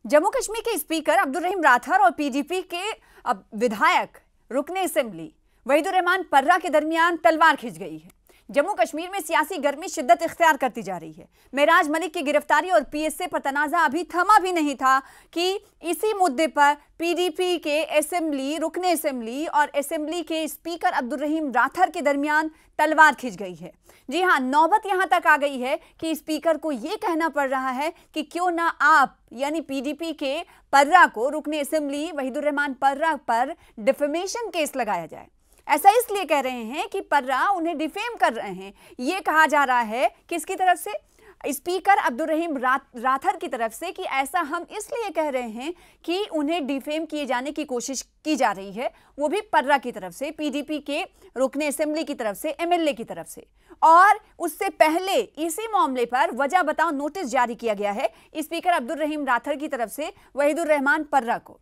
जम्मू कश्मीर के स्पीकर अब्दुल रहीम राठौर और पीडीपी के विधायक रुकने असेंबली वहीदुर रहमान पर्रा के दरमियान तलवार खिंच गई है। जम्मू कश्मीर में सियासी गर्मी शिद्दत इख्तियार करती जा रही है। मेराज मलिक की गिरफ्तारी और पीएसए पर तनाजा अभी थमा भी नहीं था कि इसी मुद्दे पर पीडीपी के रुकने असेंबली और असेंबली के स्पीकर अब्दुल रहीम राठौर के दरमियान तलवार खिंच गई है। जी हां, नौबत यहां तक आ गई है कि स्पीकर को यह कहना पड़ रहा है कि क्यों ना आप यानी पीडीपी के पर्रा को रुकने असेंबली वहीदुर रहमान पर्रा पर डिफेमेशन केस लगाया जाए। ऐसा इसलिए कह रहे हैं कि पर्रा उन्हें डिफेम कर रहे हैं। यह कहा जा रहा है किसकी तरफ से? स्पीकर अब्दुल रहीम राठौर की तरफ से कि ऐसा हम इसलिए कह रहे हैं कि उन्हें डिफेम किए जाने की कोशिश की जा रही है, वो भी पर्रा की तरफ से, पीडीपी के रुकने असेंबली की तरफ से, एमएलए की तरफ से। और उससे पहले इसी मामले पर वजह बताओ नोटिस जारी किया गया है स्पीकर अब्दुल रहीम राठौर की तरफ से वहीदुर रहमान पर्रा को।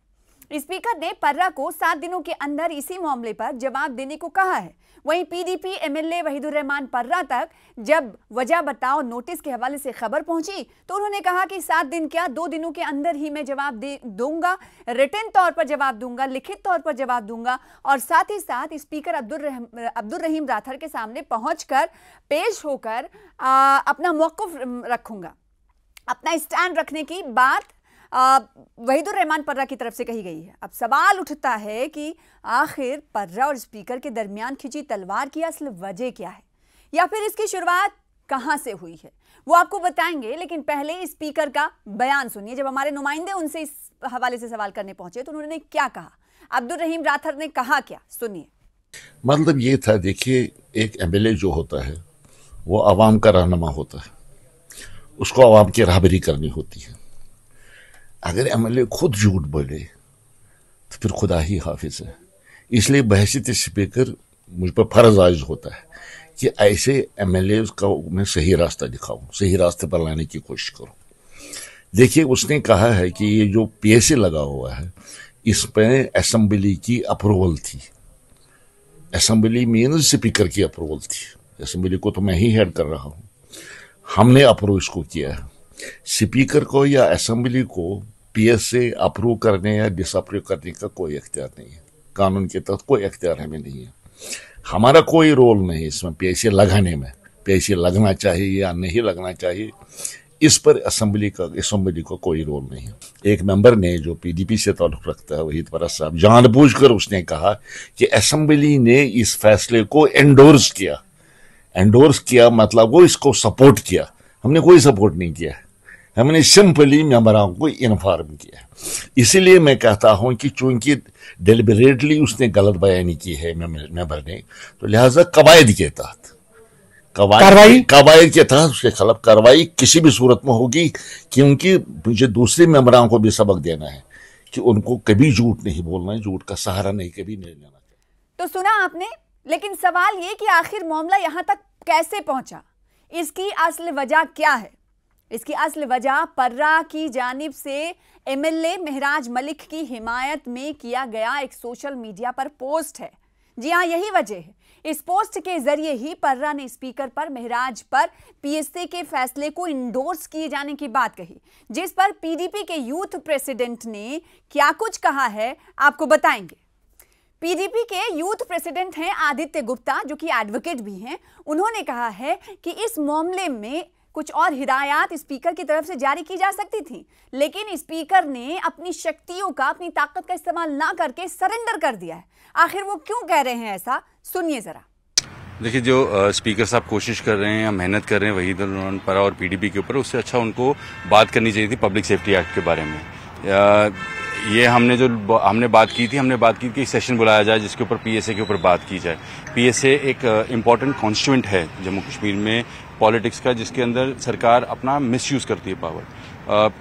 स्पीकर ने पर्रा को 7 दिनों के अंदर इसी मामले पर जवाब देने को कहा है। वहीं पीडीपी एमएलए वहीदुर रहमान पर्रा तक जब वजह बताओ नोटिस के हवाले से खबर पहुंची तो उन्होंने कहा कि 7 दिन क्या 2 दिनों के अंदर ही मैं जवाब दूंगा, रिटन तौर पर जवाब दूंगा, लिखित तौर पर जवाब दूंगा और साथ ही साथ स्पीकर अब्दुल रहीम राठौर के सामने पहुंचकर पेश होकर अपना मौक़िफ़ रखूंगा। अपना स्टैंड रखने की बात वहीदुर रहमान पर्रा की तरफ से कही गई है। अब सवाल उठता है कि आखिर पर्रा और स्पीकर के दरमियान खिंची तलवार की असल वजह क्या है, या फिर इसकी शुरुआत कहां से हुई है, वो आपको बताएंगे। लेकिन पहले स्पीकर का बयान सुनिए। जब हमारे नुमाइंदे उनसे इस हवाले से सवाल करने पहुंचे तो उन्होंने क्या कहा, अब्दुल रहीम राठौर ने कहा क्या, सुनिए। मतलब ये था, देखिए, एक एमएलए जो होता है वो आवाम का रहनुमा होता है, उसको आवाम की राहबरी करनी होती है। अगर एमएलए खुद झूठ बोले तो फिर खुदा ही हाफिज है। इसलिए बहैसियत स्पीकर मुझ पर फर्ज आयज होता है कि ऐसे एमएलए का मैं सही रास्ता दिखाऊं, सही रास्ते पर लाने की कोशिश करूं। देखिए, उसने कहा है कि ये जो पीएसए लगा हुआ है इसमें असेंबली की अप्रूवल थी। असेंबली मीन्स स्पीकर की अप्रूवल थी। असेंबली को तो मैं ही हेड कर रहा हूं, हमने अप्रूव इसको किया है। स्पीकर को या असेंबली को पीएसए अप्रूव करने या डिसअप्रूव करने का कोई इख्तियार नहीं है। कानून के तहत कोई इख्तियार हमें नहीं है। हमारा कोई रोल नहीं इसमें पीएसए लगाने में। पीएसए लगना चाहिए या नहीं लगना चाहिए, इस पर असेंबली का कोई रोल नहीं है। एक मेंबर ने जो पीडीपी से ताल्लुक रखता है वहीद पर्रा साहब, जानबूझकर उसने कहा कि असेंबली ने इस फैसले को एंडोर्स किया। एंडोर्स किया मतलब वो इसको सपोर्ट किया। हमने कोई सपोर्ट नहीं किया, हमने सिंपली मेंबरों को इन्फॉर्म किया। इसीलिए मैं कहता हूं कि चूंकि डेलिबरेटली उसने गलत बयानी की है मेंबर ने, तो लिहाजा कवायद के तहत कवायद के तहत उसके खिलाफ कार्रवाई किसी भी सूरत में होगी, क्योंकि मुझे दूसरे मेंबरों को भी सबक देना है कि उनको कभी झूठ नहीं बोलना है, झूठ का सहारा नहीं कभी नहीं लेना। तो सुना आपने, लेकिन सवाल ये कि आखिर मामला यहां तक कैसे पहुंचा, इसकी असल वजह क्या है? इसकी असल वजह पर्रा की जानिब से एमएलए मेराज मलिक की हिमायत में किया गया एक सोशल मीडिया पर पोस्ट है। जी हां, यही वजह है। इस पोस्ट के जरिए ही पर्रा ने स्पीकर पर मेराज पर पीएसए के फैसले को इंडोर्स किए जाने की बात कही, जिस पर पीडीपी के यूथ प्रेसिडेंट ने क्या कुछ कहा है आपको बताएंगे। पीडीपी के यूथ प्रेसिडेंट हैं आदित्य गुप्ता, जो कि एडवोकेट भी हैं। उन्होंने कहा है कि इस मामले में कुछ और हिदायत स्पीकर की तरफ से जारी की जा सकती थी, लेकिन स्पीकर ने अपनी शक्तियों का, अपनी ताकत का इस्तेमाल ना करके सरेंडर कर दिया है। आखिर वो क्यों कह रहे हैं ऐसा, सुनिए जरा। देखिए, जो स्पीकर साहब कोशिश कर रहे हैं या मेहनत कर रहे हैं वहीदुर रहमान पर्रा और पीडीपी के ऊपर, उससे अच्छा उनको बात करनी चाहिए थी पब्लिक सेफ्टी एक्ट के बारे में। ये हमने बात की थी, हमने बात की कि सेशन बुलाया जाए जिसके ऊपर पीएसए के ऊपर बात की जाए। पीएसए एक इम्पॉर्टेंट कॉन्स्टिट्यूएंट है जम्मू कश्मीर में पॉलिटिक्स का, जिसके अंदर सरकार अपना मिसयूज करती है पावर।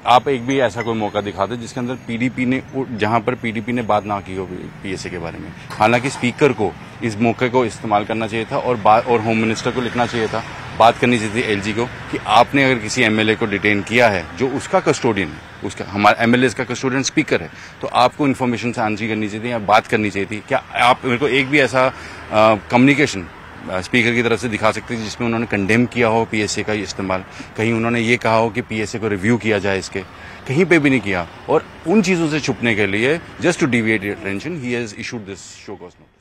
आप एक भी ऐसा कोई मौका दिखा दे जिसके अंदर पीडीपी ने, जहां पर पीडीपी ने बात ना की हो पीएसए के बारे में। हालांकि स्पीकर को इस मौके को इस्तेमाल करना चाहिए था और होम मिनिस्टर को लिखना चाहिए था, बात करनी चाहिए थी एलजी को कि आपने अगर किसी एमएलए को डिटेन किया है जो उसका कस्टोडियन है, उसका हमारा एमएलए का कस्टोडियन स्पीकर है, तो आपको इन्फॉर्मेशन से आंसर करनी चाहिए थी या बात करनी चाहिए थी। क्या आप मेरे को एक भी ऐसा कम्युनिकेशन स्पीकर की तरफ से दिखा सकते हैं जिसमें उन्होंने कंडेम किया हो पीएसए का इस्तेमाल, कहीं उन्होंने ये कहा हो कि पीएसए को रिव्यू किया जाए, इसके कहीं पे भी नहीं किया। और उन चीज़ों से छुपने के लिए, just to deviate attention, he has issued this show cause notice.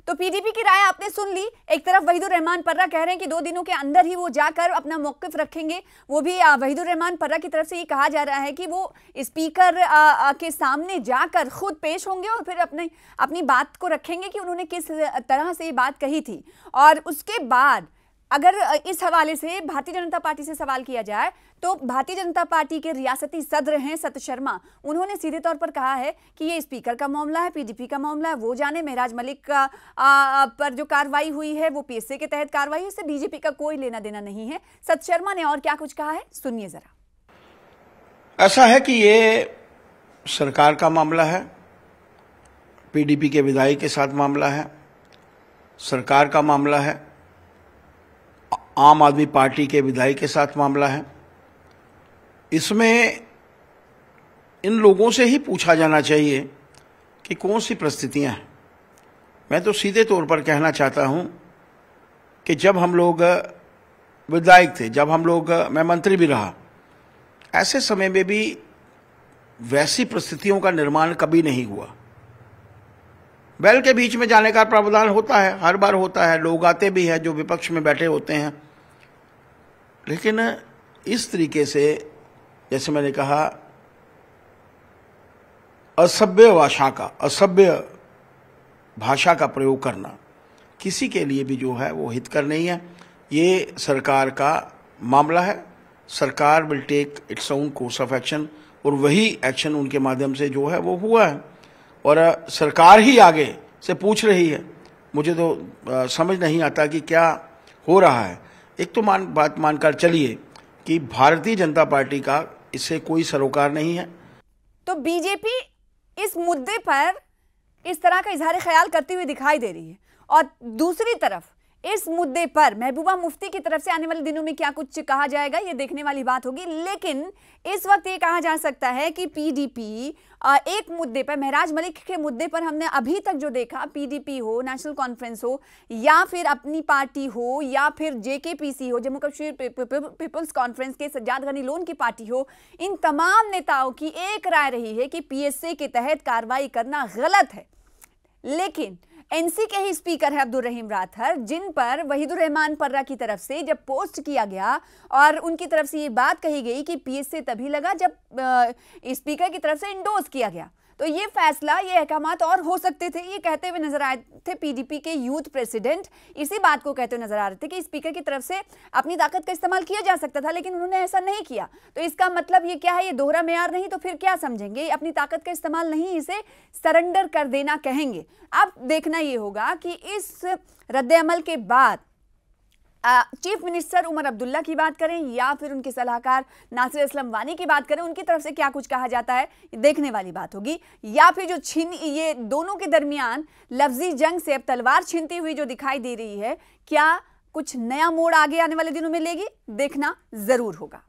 तो पीडीपी की राय आपने सुन ली। एक तरफ वहीदुर रहमान पर्रा कह रहे हैं कि 2 दिनों के अंदर ही वो जाकर अपना मौक़िफ़ रखेंगे। वो भी वहीदुर रहमान पर्रा की तरफ से ये कहा जा रहा है कि वो स्पीकर के सामने जाकर खुद पेश होंगे और फिर अपनी बात को रखेंगे कि उन्होंने किस तरह से ये बात कही थी। और उसके बाद अगर इस हवाले से भारतीय जनता पार्टी से सवाल किया जाए तो भारतीय जनता पार्टी के रियासती सदर हैं सत शर्मा, उन्होंने सीधे तौर पर कहा है कि ये स्पीकर का मामला है, पीडीपी का मामला है, वो जाने। महराज मलिक का पर जो कार्रवाई हुई है वो पीएसए के तहत कार्रवाई है, उससे बीजेपी का कोई लेना देना नहीं है। सत शर्मा ने और क्या कुछ कहा है, सुनिए जरा। ऐसा है कि ये सरकार का मामला है, पीडीपी के विधायक के साथ मामला है, सरकार का मामला है, आम आदमी पार्टी के विधायक के साथ मामला है। इसमें इन लोगों से ही पूछा जाना चाहिए कि कौन सी परिस्थितियां हैं। मैं तो सीधे तौर पर कहना चाहता हूं कि जब हम लोग विधायक थे, जब हम लोग, मैं मंत्री भी रहा, ऐसे समय में भी वैसी परिस्थितियों का निर्माण कभी नहीं हुआ। बैल के बीच में जाने का प्रावधान होता है, हर बार होता है, लोग आते भी हैं जो विपक्ष में बैठे होते हैं, लेकिन इस तरीके से, जैसे मैंने कहा, असभ्य भाषा का प्रयोग करना किसी के लिए भी जो है वो हितकर नहीं है। ये सरकार का मामला है, सरकार will take its own course of action, और वही एक्शन उनके माध्यम से जो है वो हुआ है, और सरकार ही आगे से पूछ रही है। मुझे तो समझ नहीं आता कि क्या हो रहा है। एक तो बात मानकर चलिए कि भारतीय जनता पार्टी का इससे कोई सरोकार नहीं है। तो बीजेपी इस मुद्दे पर इस तरह का इजहार ख्याल करती हुई दिखाई दे रही है, और दूसरी तरफ इस मुद्दे पर महबूबा मुफ्ती की तरफ से आने वाले दिनों में क्या कुछ कहा जाएगा, ये देखने वाली बात होगी। लेकिन इस वक्त ये कहा जा सकता है कि पीडीपी एक मुद्दे पर, महराज मलिक के मुद्दे पर, हमने अभी तक जो देखा, पीडीपी हो, नेशनल कॉन्फ्रेंस हो, या फिर अपनी पार्टी हो, या फिर जेकेपीसी हो, जम्मू कश्मीर पीपल्स कॉन्फ्रेंस के सज्जाद गनी लोन की पार्टी हो, इन तमाम नेताओं की एक राय रही है कि पीएसए के तहत कार्रवाई करना गलत है। लेकिन एनसी के ही स्पीकर है अब्दुल रहीम राठौर, जिन पर वहीदुर रहमान पर्रा की तरफ से जब पोस्ट किया गया और उनकी तरफ से ये बात कही गई कि पीएसए तभी लगा जब स्पीकर की तरफ से इंडोर्स किया गया, तो ये फैसला, ये अहकामात और हो सकते थे, ये कहते हुए नजर आए थे पीडीपी के यूथ प्रेसिडेंट। इसी बात को कहते हुए नजर आ रहे थे कि स्पीकर की तरफ से अपनी ताकत का इस्तेमाल किया जा सकता था, लेकिन उन्होंने ऐसा नहीं किया। तो इसका मतलब ये क्या है, ये दोहरा मेयार नहीं तो फिर क्या समझेंगे? अपनी ताकत का इस्तेमाल नहीं, इसे सरेंडर कर देना कहेंगे। अब देखना ये होगा कि इस रद्द-ए-अमल के बाद चीफ मिनिस्टर उमर अब्दुल्ला की बात करें या फिर उनके सलाहकार नासिर असलम वानी की बात करें, उनकी तरफ से क्या कुछ कहा जाता है, देखने वाली बात होगी। या फिर जो ये दोनों के दरमियान लफ्जी जंग से अब तलवार छीनती हुई जो दिखाई दे रही है, क्या कुछ नया मोड़ आगे आने वाले दिनों में लेगी, देखना जरूर होगा।